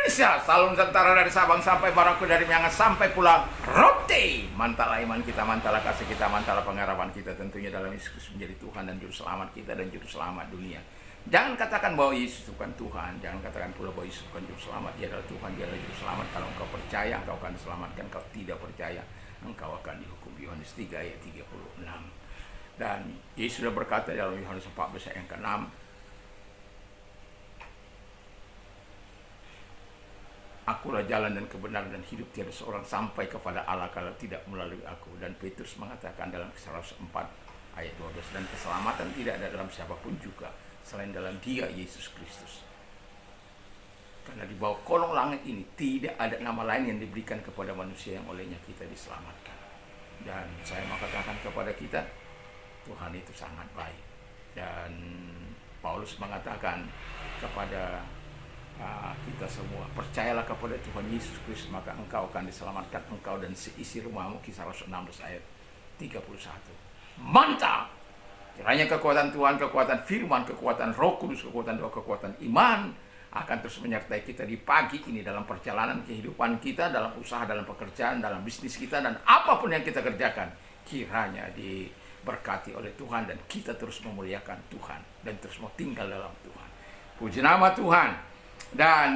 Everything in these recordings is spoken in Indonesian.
Indonesia, salam tentara dari Sabang sampai Merauke, dari Miangas sampai Pulau Rote. Mantaplah iman kita, mantaplah kasih kita, mantaplah pengharapan kita tentunya dalam Yesus Kristus menjadi Tuhan dan Juru Selamat kita dan Juru Selamat dunia. Jangan katakan bahwa Yesus bukan Tuhan, jangan katakan pula bahwa Yesus bukan Juru Selamat. Dia adalah Tuhan, dia adalah Juru Selamat. Kalau engkau percaya, engkau akan diselamatkan. Kalau tidak percaya, engkau akan dihukum. Yohanes 3 ayat 36. Dan Yesus sudah berkata dalam Yohanes 14 ayat yang ke-6, Akulah jalan dan kebenaran dan hidup, tiada seorang sampai kepada Allah kalau tidak melalui aku. Dan Petrus mengatakan dalam Kisah Rasul 4 ayat 12, dan keselamatan tidak ada dalam siapapun juga selain dalam Dia, Yesus Kristus. Karena di bawah kolong langit ini tidak ada nama lain yang diberikan kepada manusia yang olehnya kita diselamatkan. Dan saya mau katakan kepada kita, Tuhan itu sangat baik. Dan Paulus mengatakan kepada kita semua, percayalah kepada Tuhan Yesus Kristus, maka engkau akan diselamatkan, engkau dan seisi rumahmu. Kisah Rasul 16 ayat 31. Mantap! Kiranya kekuatan Tuhan, kekuatan firman, kekuatan Roh Kudus, kekuatan doa, kekuatan iman akan terus menyertai kita di pagi ini dalam perjalanan kehidupan kita, dalam usaha, dalam pekerjaan, dalam bisnis kita, dan apapun yang kita kerjakan. Kiranya diberkati oleh Tuhan dan kita terus memuliakan Tuhan dan terus mau tinggal dalam Tuhan. Puji nama Tuhan. Dan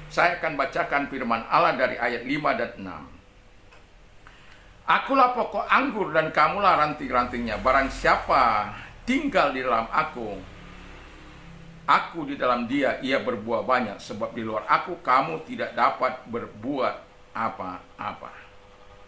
saya akan bacakan firman Allah dari ayat 5 dan 6. Akulah pokok anggur dan kamulah ranting-rantingnya. Barang siapa tinggal di dalam aku di dalam dia, ia berbuah banyak. Sebab di luar aku kamu tidak dapat berbuat apa-apa.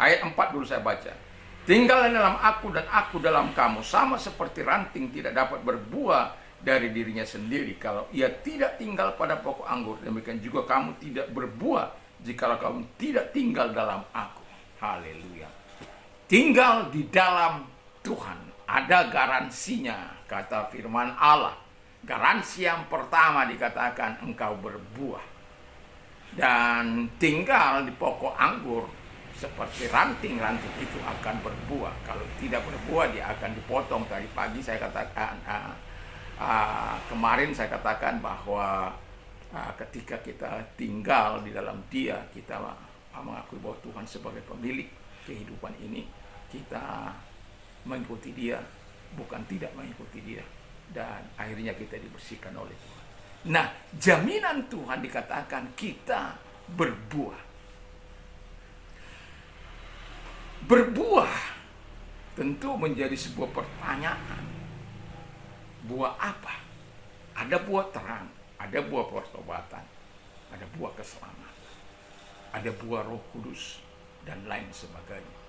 Ayat 4 dulu saya baca. Tinggallah dalam aku dan aku dalam kamu, sama seperti ranting tidak dapat berbuah dari dirinya sendiri kalau ia tidak tinggal pada pokok anggur. Demikian juga kamu tidak berbuah jikalau kamu tidak tinggal dalam aku. Haleluya. Tinggal di dalam Tuhan ada garansinya, kata firman Allah. Garansi yang pertama dikatakan engkau berbuah. Dan tinggal di pokok anggur seperti ranting-ranting itu akan berbuah. Kalau tidak berbuah dia akan dipotong. Tadi pagi saya katakan, kemarin saya katakan bahwa ketika kita tinggal di dalam Dia, kita mengakui bahwa Tuhan sebagai pemilik kehidupan ini, kita mengikuti Dia, bukan tidak mengikuti Dia, dan akhirnya kita dibersihkan oleh Tuhan. Nah, jaminan Tuhan dikatakan kita berbuah. Berbuah tentu menjadi sebuah pertanyaan. Buah apa? Ada buah terang, ada buah pertobatan, ada buah keselamatan, ada buah Roh Kudus, dan lain sebagainya.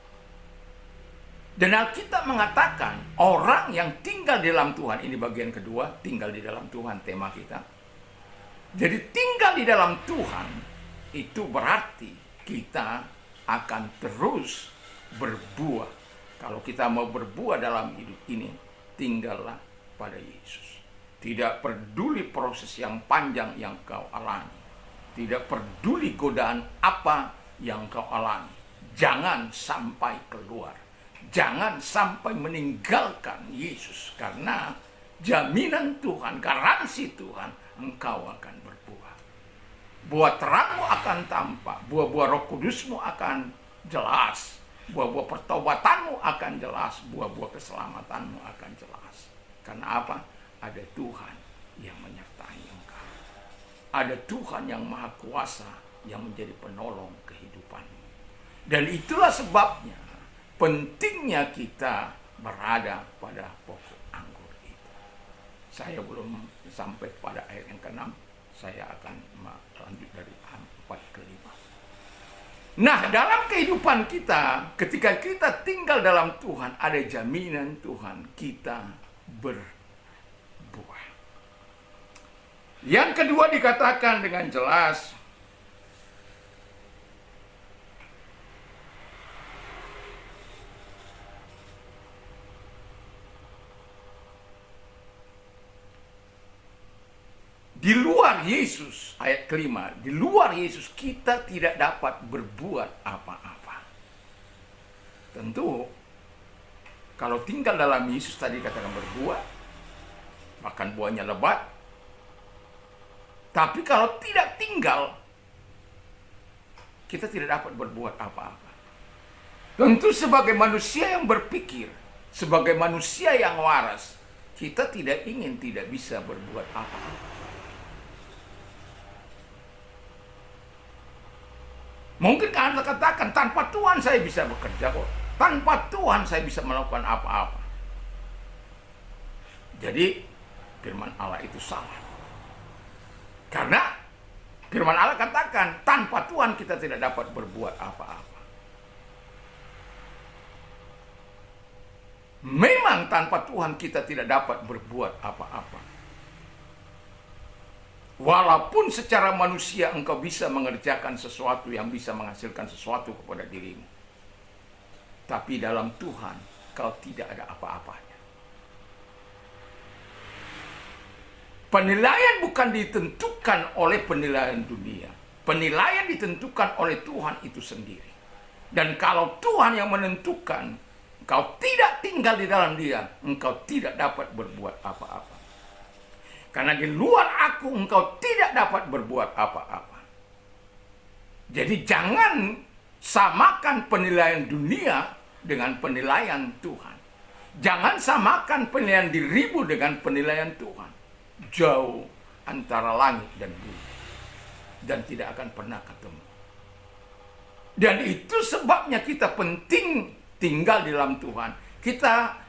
Dan Alkitab mengatakan orang yang tinggal di dalam Tuhan, ini bagian kedua, tinggal di dalam Tuhan, tema kita. Jadi tinggal di dalam Tuhan itu berarti kita akan terus berbuah. Kalau kita mau berbuah dalam hidup ini, tinggallah pada Yesus. Tidak peduli proses yang panjang yang kau alami, tidak peduli godaan apa yang kau alami, jangan sampai keluar, jangan sampai meninggalkan Yesus, karena jaminan Tuhan, garansi Tuhan, engkau akan berbuah. Buah terangmu akan tampak, buah-buah Roh Kudusmu akan jelas, buah-buah pertobatanmu akan jelas, buah-buah keselamatanmu akan jelas. Karena apa? Ada Tuhan yang menyertai engkau. Ada Tuhan yang maha kuasa yang menjadi penolong kehidupanmu. Dan itulah sebabnya pentingnya kita berada pada pokok anggur itu. Saya belum sampai pada ayat yang ke-6. Saya akan lanjut dari 4 ke 5. Nah, dalam kehidupan kita, ketika kita tinggal dalam Tuhan, ada jaminan Tuhan kita berbuah. Yang kedua dikatakan dengan jelas, di luar Yesus, ayat kelima, di luar Yesus kita tidak dapat berbuat apa-apa. Tentu, kalau tinggal dalam Yesus tadi katakan berbuah, bahkan buahnya lebat. Tapi kalau tidak tinggal kita tidak dapat berbuat apa-apa. Tentu sebagai manusia yang berpikir, sebagai manusia yang waras, kita tidak ingin tidak bisa berbuat apa-apa. Mungkin Anda katakan, tanpa Tuhan saya bisa bekerja kok. Tanpa Tuhan saya bisa melakukan apa-apa. Jadi firman Allah itu salah. Karena firman Allah katakan, tanpa Tuhan kita tidak dapat berbuat apa-apa. Memang tanpa Tuhan kita tidak dapat berbuat apa-apa. Walaupun secara manusia engkau bisa mengerjakan sesuatu yang bisa menghasilkan sesuatu kepada dirimu. Tapi dalam Tuhan kau tidak ada apa-apanya. Penilaian bukan ditentukan oleh penilaian dunia. Penilaian ditentukan oleh Tuhan itu sendiri. Dan kalau Tuhan yang menentukan, engkau tidak tinggal di dalam Dia, engkau tidak dapat berbuat apa-apa. Karena di luar aku engkau tidak dapat berbuat apa-apa. Jadi jangan samakan penilaian dunia dengan penilaian Tuhan. Jangan samakan penilaian dirimu dengan penilaian Tuhan. Jauh antara langit dan bumi. Dan tidak akan pernah ketemu. Dan itu sebabnya kita penting tinggal di dalam Tuhan.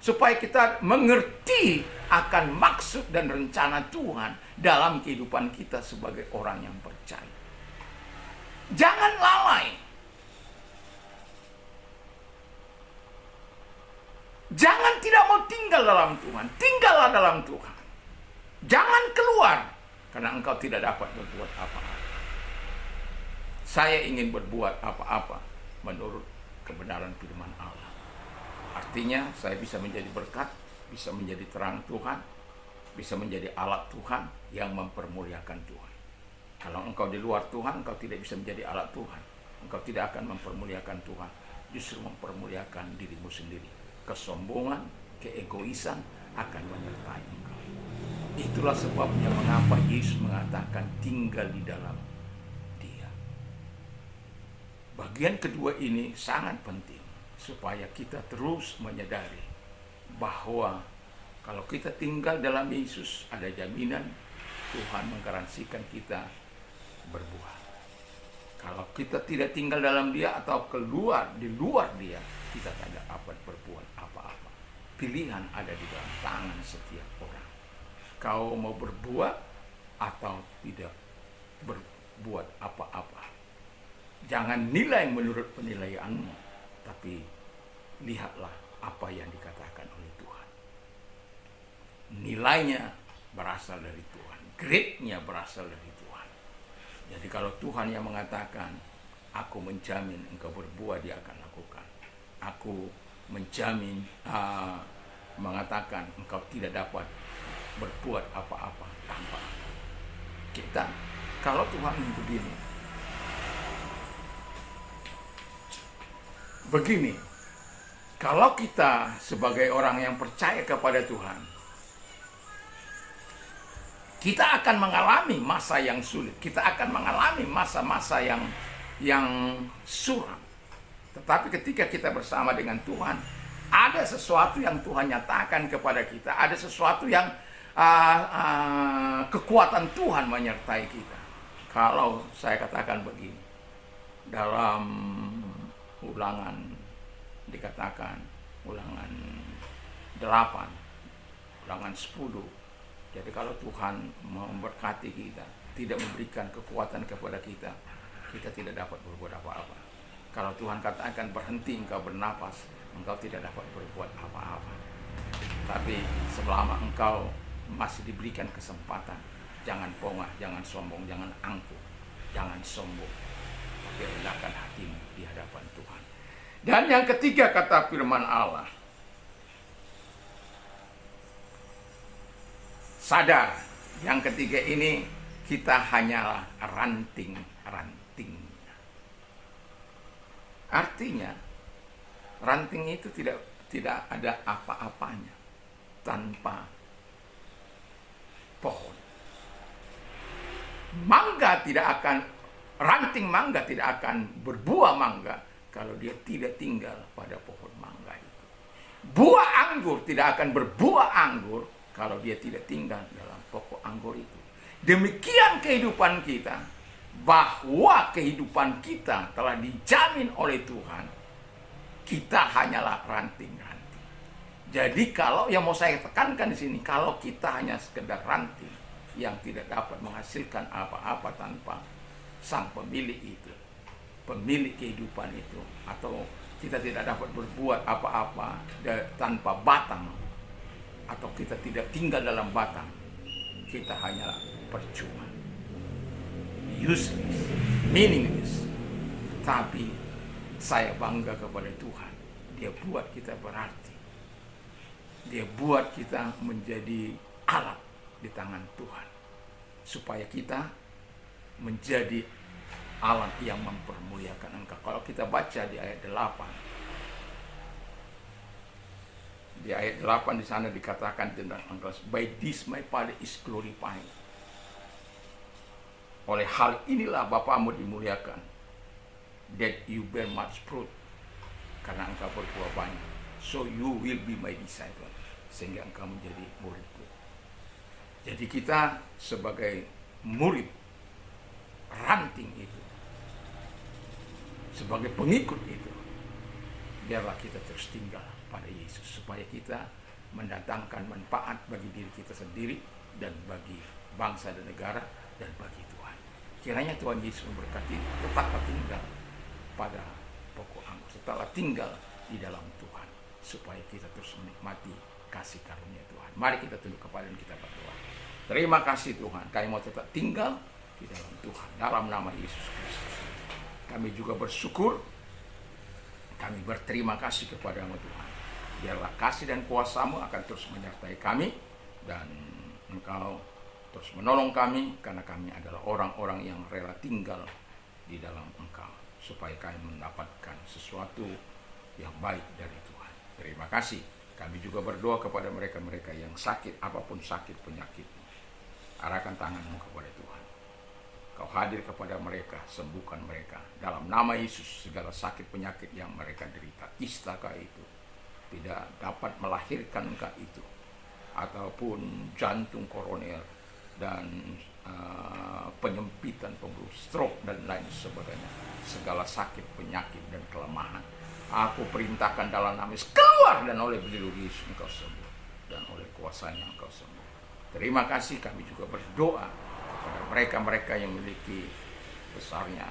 Supaya kita mengerti akan maksud dan rencana Tuhan dalam kehidupan kita sebagai orang yang percaya. Jangan lalai. Jangan tidak mau tinggal dalam Tuhan. Tinggallah dalam Tuhan. Jangan keluar karena engkau tidak dapat berbuat apa-apa. Saya ingin berbuat apa-apa menurut kebenaran firman Allah. Artinya saya bisa menjadi berkat, bisa menjadi terang Tuhan, bisa menjadi alat Tuhan yang mempermuliakan Tuhan. Kalau engkau di luar Tuhan, engkau tidak bisa menjadi alat Tuhan. Engkau tidak akan mempermuliakan Tuhan, justru mempermuliakan dirimu sendiri. Kesombongan, keegoisan akan menyertai engkau. Itulah sebabnya mengapa Yesus mengatakan tinggal di dalam Dia. Bagian kedua ini sangat penting. Supaya kita terus menyadari bahwa kalau kita tinggal dalam Yesus, ada jaminan Tuhan menggaransikan kita berbuah. Kalau kita tidak tinggal dalam Dia atau di luar Dia, kita tidak dapat berbuat apa-apa. Pilihan ada di dalam tangan setiap orang. Kau mau berbuat atau tidak berbuat apa-apa. Jangan nilai menurut penilaianmu, tapi lihatlah apa yang dikatakan oleh Tuhan. Nilainya berasal dari Tuhan. Grade-nya berasal dari Tuhan. Jadi kalau Tuhan yang mengatakan, aku menjamin engkau berbuah, Dia akan lakukan. Aku menjamin, mengatakan engkau tidak dapat berbuat apa-apa tanpa kita. Kalau Tuhan begini, kalau kita sebagai orang yang percaya kepada Tuhan, kita akan mengalami masa yang sulit. Kita akan mengalami masa-masa yang suram. Tetapi ketika kita bersama dengan Tuhan, ada sesuatu yang Tuhan nyatakan kepada kita. Ada sesuatu yang kekuatan Tuhan menyertai kita. Kalau saya katakan begini, dalam Ulangan dikatakan, Ulangan 8, Ulangan 10. Jadi kalau Tuhan memberkati kita, tidak memberikan kekuatan kepada kita, kita tidak dapat berbuat apa-apa. Kalau Tuhan katakan berhenti engkau bernapas, engkau tidak dapat berbuat apa-apa. Tapi selama engkau masih diberikan kesempatan, jangan pongah, jangan sombong, jangan angkuh, jangan sombong. Tapi rendahkan hatimu di hadapan Tuhan. Dan yang ketiga kata firman Allah, sadar, yang ketiga ini kita hanyalah ranting-ranting. Artinya ranting itu tidak ada apa-apanya tanpa pohon. Mangga tidak akan ranting mangga tidak akan berbuah mangga kalau dia tidak tinggal pada pohon mangga itu. Buah anggur tidak akan berbuah anggur kalau dia tidak tinggal dalam pokok anggur itu. Demikian kehidupan kita, bahwa kehidupan kita telah dijamin oleh Tuhan. Kita hanyalah ranting-ranting. Jadi kalau yang mau saya tekankan di sini, kalau kita hanya sekedar ranting yang tidak dapat menghasilkan apa-apa tanpa sang pemilik itu, pemilik kehidupan itu, atau kita tidak dapat berbuat apa-apa tanpa batang, atau kita tidak tinggal dalam batang, kita hanyalah percuma, useless, meaningless. Tapi saya bangga kepada Tuhan, Dia buat kita berarti, Dia buat kita menjadi alat di tangan Tuhan, supaya kita menjadi alat yang mempermuliakan Engkau. Kalau kita baca di ayat 8, di ayat 8 di sana dikatakan tentang Engkau, by this my Father is glorified. Oleh hal inilah Bapamu dimuliakan, that you bear much fruit, karena engkau berbuah banyak. So you will be my disciple, sehingga engkau menjadi muridku. Jadi kita sebagai murid ranting itu, sebagai pengikut itu, biarlah kita terus tinggal pada Yesus, supaya kita mendatangkan manfaat bagi diri kita sendiri, dan bagi bangsa dan negara, dan bagi Tuhan. Kiranya Tuhan Yesus memberkati. Tetaplah tinggal pada pokok anggur, tetaplah tinggal di dalam Tuhan, supaya kita terus menikmati kasih karunia Tuhan. Mari kita tunduk kepala dan kita berdoa. Terima kasih Tuhan, kami mau tetap tinggal di dalam Tuhan, dalam nama Yesus Kristus. Kami juga bersyukur, kami berterima kasih kepada-Mu Tuhan. Biarlah kasih dan kuasa-Mu akan terus menyertai kami, dan Engkau terus menolong kami, karena kami adalah orang-orang yang rela tinggal di dalam Engkau, supaya kami mendapatkan sesuatu yang baik dari Tuhan. Terima kasih. Kami juga berdoa kepada mereka-mereka yang sakit, apapun sakit penyakitnya. Arahkan tangan-Mu kepada Tuhan. Kau hadir kepada mereka, sembuhkan mereka. Dalam nama Yesus, segala sakit penyakit yang mereka derita, istaka itu tidak dapat melahirkan engkau itu, ataupun jantung koroner, dan penyempitan pembuluh, stroke dan lain sebagainya. Segala sakit, penyakit, dan kelemahan, aku perintahkan dalam nama Yesus, keluar, dan oleh beliau Yesus engkau sembuh, dan oleh kuasanya engkau sembuh. Terima kasih. Kami juga berdoa kepada mereka-mereka yang memiliki besarnya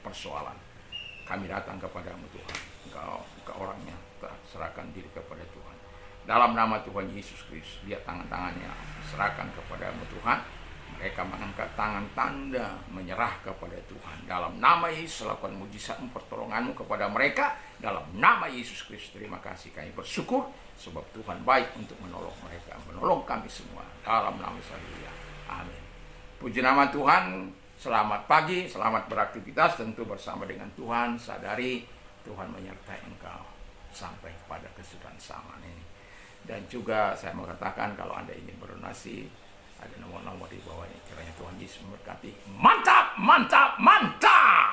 persoalan. Kami datang kepadamu Tuhan. Engkau orangnya, serahkan diri kepada Tuhan. Dalam nama Tuhan Yesus Kristus, lihat tangan-tangannya, serahkan kepadamu Tuhan. Mereka mengangkat tangan tanda menyerah kepada Tuhan. Dalam nama Yesus, lakukan mujizat pertolonganmu kepada mereka. Dalam nama Yesus Kristus, terima kasih. Kami bersyukur sebab Tuhan baik untuk menolong mereka, menolong kami semua. Dalam nama Yesus, amin. Puji nama Tuhan. Selamat pagi, selamat beraktivitas tentu bersama dengan Tuhan. Sadari Tuhan menyertai engkau sampai kepada kesudahan zaman ini. Dan juga saya mau katakan, kalau Anda ingin berdonasi, ada nomor-nomor di bawah ini. Kiranya Tuhan Yesus memberkati. Mantap, mantap, mantap.